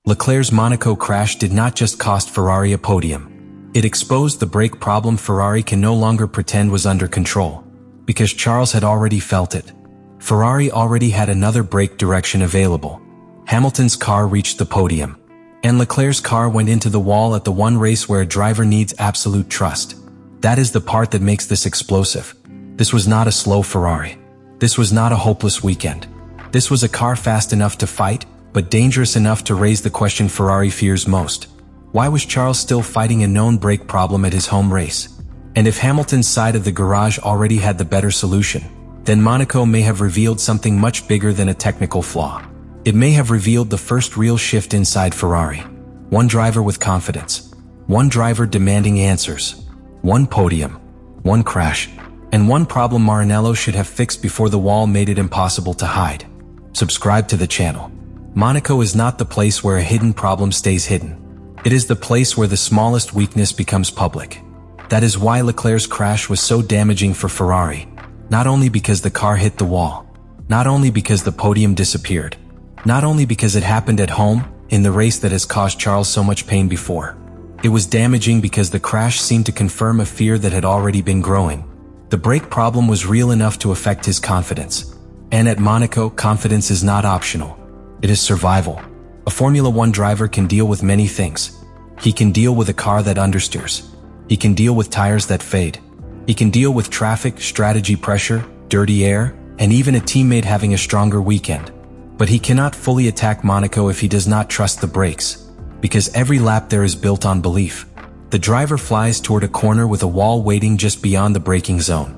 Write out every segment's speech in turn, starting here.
Leclerc's Monaco crash did not just cost Ferrari a podium. It exposed the brake problem Ferrari can no longer pretend was under control, because Charles had already felt it. Ferrari already had another brake direction available. Hamilton's car reached the podium, and Leclerc's car went into the wall at the one race where a driver needs absolute trust. That is the part that makes this explosive. This was not a slow Ferrari. This was not a hopeless weekend. This was a car fast enough to fight, but dangerous enough to raise the question Ferrari fears most. Why was Charles still fighting a known brake problem at his home race? And if Hamilton's side of the garage already had the better solution, then Monaco may have revealed something much bigger than a technical flaw. It may have revealed the first real shift inside Ferrari. One driver with confidence. One driver demanding answers. One podium. One crash. And one problem Maranello should have fixed before the wall made it impossible to hide. Subscribe to the channel. Monaco is not the place where a hidden problem stays hidden. It is the place where the smallest weakness becomes public. That is why Leclerc's crash was so damaging for Ferrari. Not only because the car hit the wall. Not only because the podium disappeared. Not only because it happened at home, in the race that has caused Charles so much pain before. It was damaging because the crash seemed to confirm a fear that had already been growing. The brake problem was real enough to affect his confidence. And at Monaco, confidence is not optional. It is survival. A Formula One driver can deal with many things. He can deal with a car that understeers. He can deal with tires that fade. He can deal with traffic, strategy pressure, dirty air, and even a teammate having a stronger weekend. But he cannot fully attack Monaco if he does not trust the brakes, because every lap there is built on belief. The driver flies toward a corner with a wall waiting just beyond the braking zone.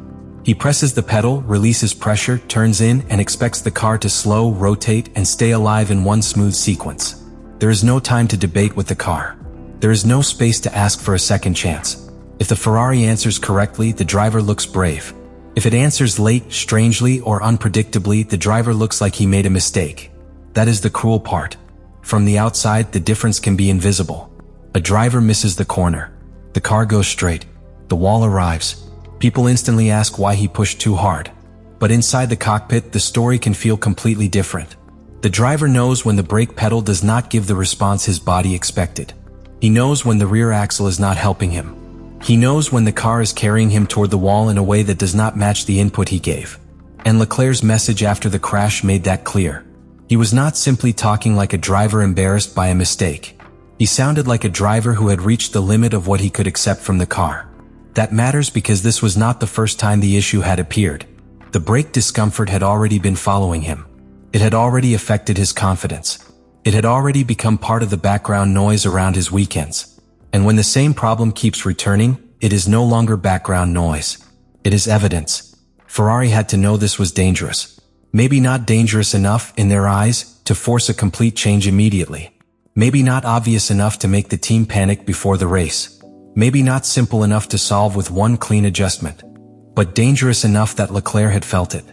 He presses the pedal, releases pressure, turns in, and expects the car to slow, rotate, and stay alive in one smooth sequence. There is no time to debate with the car. There is no space to ask for a second chance. If the Ferrari answers correctly, the driver looks brave. If it answers late, strangely, or unpredictably, the driver looks like he made a mistake. That is the cruel part. From the outside, the difference can be invisible. A driver misses the corner. The car goes straight. The wall arrives. People instantly ask why he pushed too hard. But inside the cockpit, the story can feel completely different. The driver knows when the brake pedal does not give the response his body expected. He knows when the rear axle is not helping him. He knows when the car is carrying him toward the wall in a way that does not match the input he gave. And Leclerc's message after the crash made that clear. He was not simply talking like a driver embarrassed by a mistake. He sounded like a driver who had reached the limit of what he could accept from the car. That matters because this was not the first time the issue had appeared. The brake discomfort had already been following him. It had already affected his confidence. It had already become part of the background noise around his weekends. And when the same problem keeps returning, it is no longer background noise. It is evidence. Ferrari had to know this was dangerous. Maybe not dangerous enough, in their eyes, to force a complete change immediately. Maybe not obvious enough to make the team panic before the race. Maybe not simple enough to solve with one clean adjustment. But dangerous enough that Leclerc had felt it.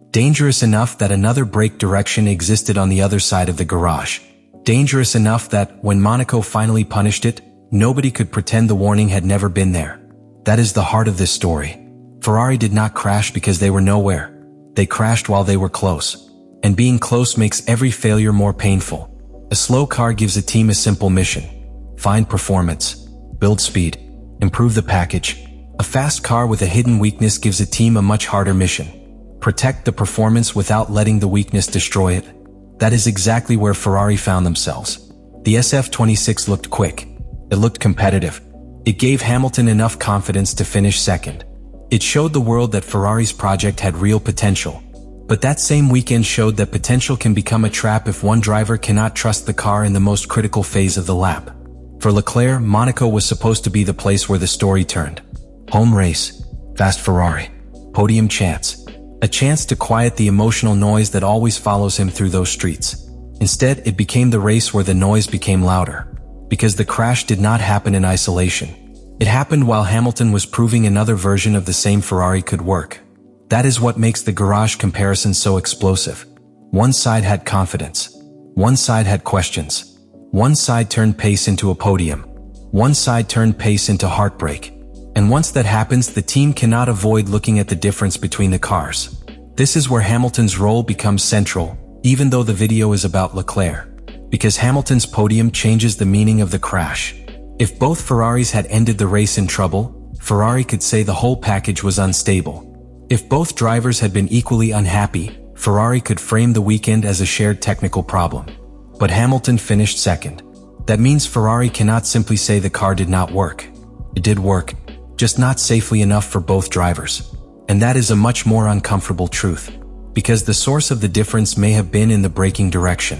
Dangerous enough that another brake direction existed on the other side of the garage. Dangerous enough that, when Monaco finally punished it, nobody could pretend the warning had never been there. That is the heart of this story. Ferrari did not crash because they were nowhere. They crashed while they were close. And being close makes every failure more painful. A slow car gives a team a simple mission. Find performance. Build speed. Improve the package. A fast car with a hidden weakness gives a team a much harder mission. Protect the performance without letting the weakness destroy it. That is exactly where Ferrari found themselves. The SF26 looked quick. It looked competitive. It gave Hamilton enough confidence to finish second. It showed the world that Ferrari's project had real potential. But that same weekend showed that potential can become a trap if one driver cannot trust the car in the most critical phase of the lap. For Leclerc, Monaco was supposed to be the place where the story turned. Home race. Fast Ferrari. Podium chance. A chance to quiet the emotional noise that always follows him through those streets. Instead, it became the race where the noise became louder. Because the crash did not happen in isolation. It happened while Hamilton was proving another version of the same Ferrari could work. That is what makes the garage comparison so explosive. One side had confidence. One side had questions. One side turned pace into a podium. One side turned pace into heartbreak. And once that happens, the team cannot avoid looking at the difference between the cars. This is where Hamilton's role becomes central, even though the video is about Leclerc. because Hamilton's podium changes the meaning of the crash. If both Ferraris had ended the race in trouble, Ferrari could say the whole package was unstable. If both drivers had been equally unhappy, Ferrari could frame the weekend as a shared technical problem. But Hamilton finished second. That means Ferrari cannot simply say the car did not work. It did work, just not safely enough for both drivers. And that is a much more uncomfortable truth, because the source of the difference may have been in the braking direction.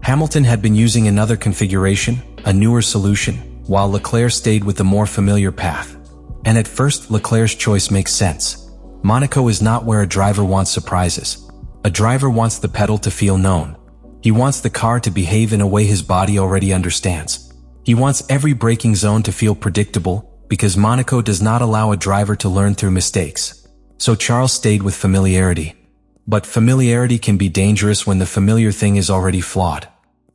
Hamilton had been using another configuration, a newer solution, while Leclerc stayed with the more familiar path. And at first, Leclerc's choice makes sense. Monaco is not where a driver wants surprises. A driver wants the pedal to feel known. He wants the car to behave in a way his body already understands. He wants every braking zone to feel predictable, because Monaco does not allow a driver to learn through mistakes. So Charles stayed with familiarity. But familiarity can be dangerous when the familiar thing is already flawed.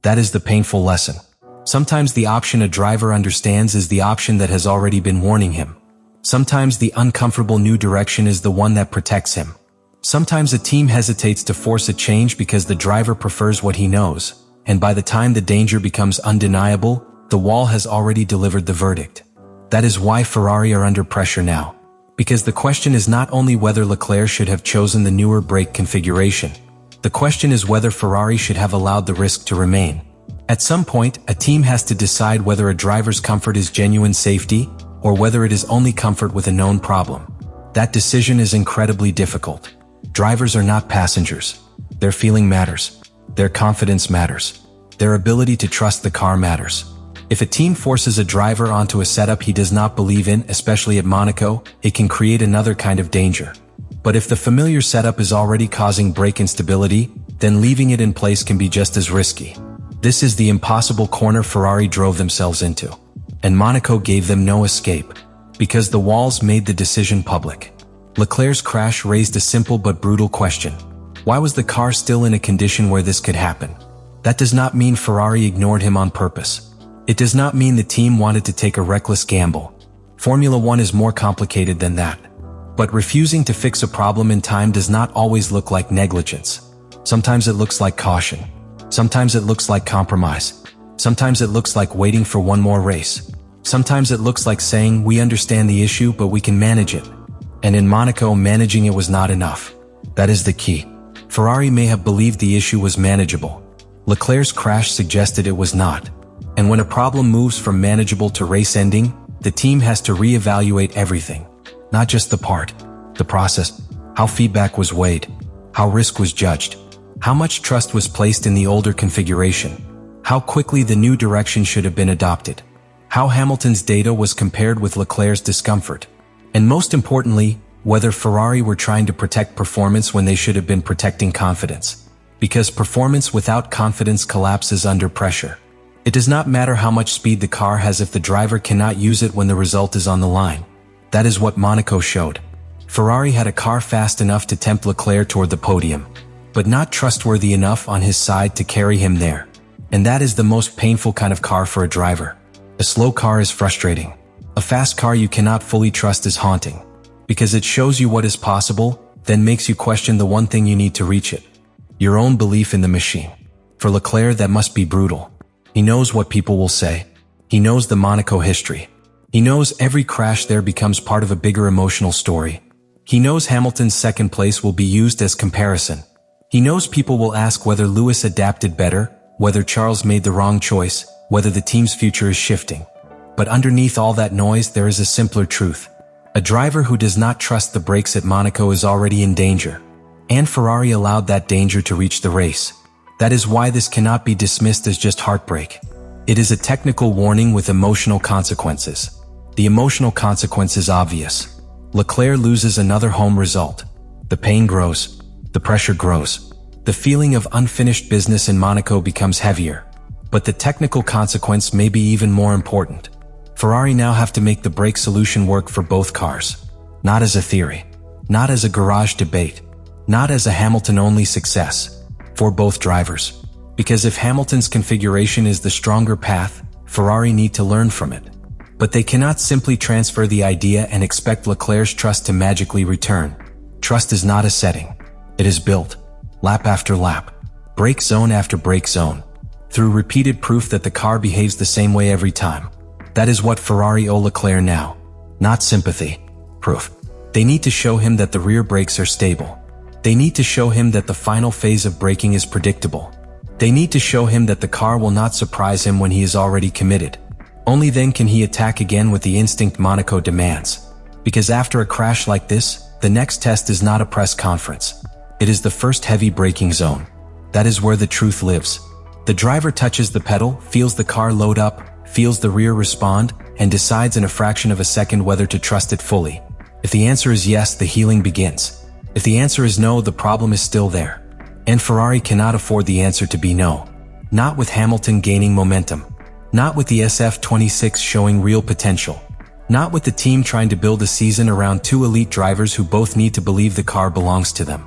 That is the painful lesson. Sometimes the option a driver understands is the option that has already been warning him. Sometimes the uncomfortable new direction is the one that protects him. Sometimes a team hesitates to force a change because the driver prefers what he knows, and by the time the danger becomes undeniable, the wall has already delivered the verdict. That is why Ferrari are under pressure now. Because the question is not only whether Leclerc should have chosen the newer brake configuration. The question is whether Ferrari should have allowed the risk to remain. At some point, a team has to decide whether a driver's comfort is genuine safety, or whether it is only comfort with a known problem. That decision is incredibly difficult. Drivers are not passengers. Their feeling matters. Their confidence matters. Their ability to trust the car matters. If a team forces a driver onto a setup he does not believe in, especially at Monaco, it can create another kind of danger. But if the familiar setup is already causing brake instability, then leaving it in place can be just as risky. This is the impossible corner Ferrari drove themselves into. And Monaco gave them no escape, because the walls made the decision public. Leclerc's crash raised a simple but brutal question. Why was the car still in a condition where this could happen? That does not mean Ferrari ignored him on purpose. It does not mean the team wanted to take a reckless gamble. Formula One is more complicated than that. But refusing to fix a problem in time does not always look like negligence. Sometimes it looks like caution. Sometimes it looks like compromise. Sometimes it looks like waiting for one more race. Sometimes it looks like saying, we understand the issue, but we can manage it. And in Monaco, managing it was not enough. That is the key. Ferrari may have believed the issue was manageable. Leclerc's crash suggested it was not. And when a problem moves from manageable to race-ending, the team has to re-evaluate everything. Not just the part, the process, how feedback was weighed, how risk was judged, how much trust was placed in the older configuration, how quickly the new direction should have been adopted, how Hamilton's data was compared with Leclerc's discomfort, and most importantly, whether Ferrari were trying to protect performance when they should have been protecting confidence. Because performance without confidence collapses under pressure. It does not matter how much speed the car has if the driver cannot use it when the result is on the line. That is what Monaco showed. Ferrari had a car fast enough to tempt Leclerc toward the podium, but not trustworthy enough on his side to carry him there. And that is the most painful kind of car for a driver. A slow car is frustrating. A fast car you cannot fully trust is haunting. Because it shows you what is possible, then makes you question the one thing you need to reach it. Your own belief in the machine. For Leclerc, that must be brutal. He knows what people will say. He knows the Monaco history. He knows every crash there becomes part of a bigger emotional story. He knows Hamilton's second place will be used as comparison. He knows people will ask whether Lewis adapted better, whether Charles made the wrong choice, whether the team's future is shifting. But underneath all that noise, there is a simpler truth. A driver who does not trust the brakes at Monaco is already in danger. And Ferrari allowed that danger to reach the race. That is why this cannot be dismissed as just heartbreak. It is a technical warning with emotional consequences. The emotional consequence is obvious. Leclerc loses another home result. The pain grows. The pressure grows. The feeling of unfinished business in Monaco becomes heavier. But the technical consequence may be even more important. Ferrari now have to make the brake solution work for both cars. Not as a theory. Not as a garage debate. Not as a Hamilton-only success. For both drivers. Because if Hamilton's configuration is the stronger path, Ferrari need to learn from it. But they cannot simply transfer the idea and expect Leclerc's trust to magically return. Trust is not a setting. It is built. Lap after lap. Brake zone after brake zone. through repeated proof that the car behaves the same way every time. That is what Ferrari owe Leclerc now. Not sympathy. Proof. They need to show him that the rear brakes are stable. They need to show him that the final phase of braking is predictable. They need to show him that the car will not surprise him when he is already committed. Only then can he attack again with the instinct Monaco demands. Because after a crash like this, the next test is not a press conference. It is the first heavy braking zone. That is where the truth lives. The driver touches the pedal, feels the car load up, feels the rear respond, and decides in a fraction of a second whether to trust it fully. If the answer is yes, the healing begins. If the answer is no, the problem is still there. And Ferrari cannot afford the answer to be no. Not with Hamilton gaining momentum. Not with the SF26 showing real potential. Not with the team trying to build a season around two elite drivers who both need to believe the car belongs to them.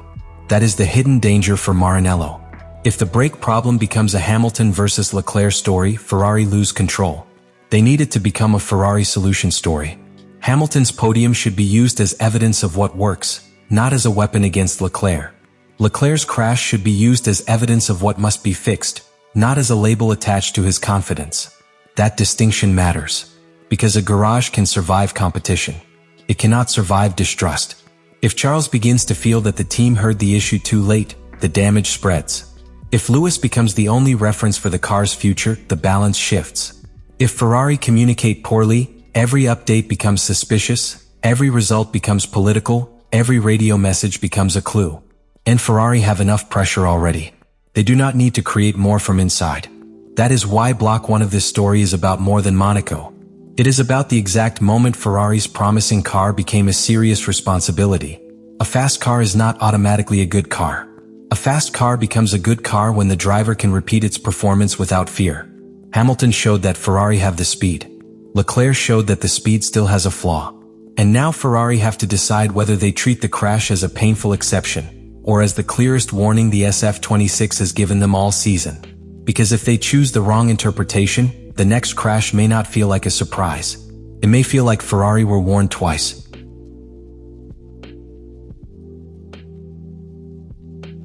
That is the hidden danger for Maranello. If the brake problem becomes a Hamilton versus Leclerc story, Ferrari lose control. They need it to become a Ferrari solution story. Hamilton's podium should be used as evidence of what works, not as a weapon against Leclerc. Leclerc's crash should be used as evidence of what must be fixed, not as a label attached to his confidence. That distinction matters. Because a garage can survive competition. It cannot survive distrust. If Charles begins to feel that the team heard the issue too late, the damage spreads. If Lewis becomes the only reference for the car's future, the balance shifts. If Ferrari communicate poorly, every update becomes suspicious, every result becomes political, every radio message becomes a clue. And Ferrari have enough pressure already. They do not need to create more from inside. That is why Block 1 of this story is about more than Monaco. It is about the exact moment Ferrari's promising car became a serious responsibility. A fast car is not automatically a good car. A fast car becomes a good car when the driver can repeat its performance without fear. Hamilton showed that Ferrari have the speed. Leclerc showed that the speed still has a flaw. And now Ferrari have to decide whether they treat the crash as a painful exception, or as the clearest warning the SF26 has given them all season. Because if they choose the wrong interpretation, the next crash may not feel like a surprise. It may feel like Ferrari were warned twice.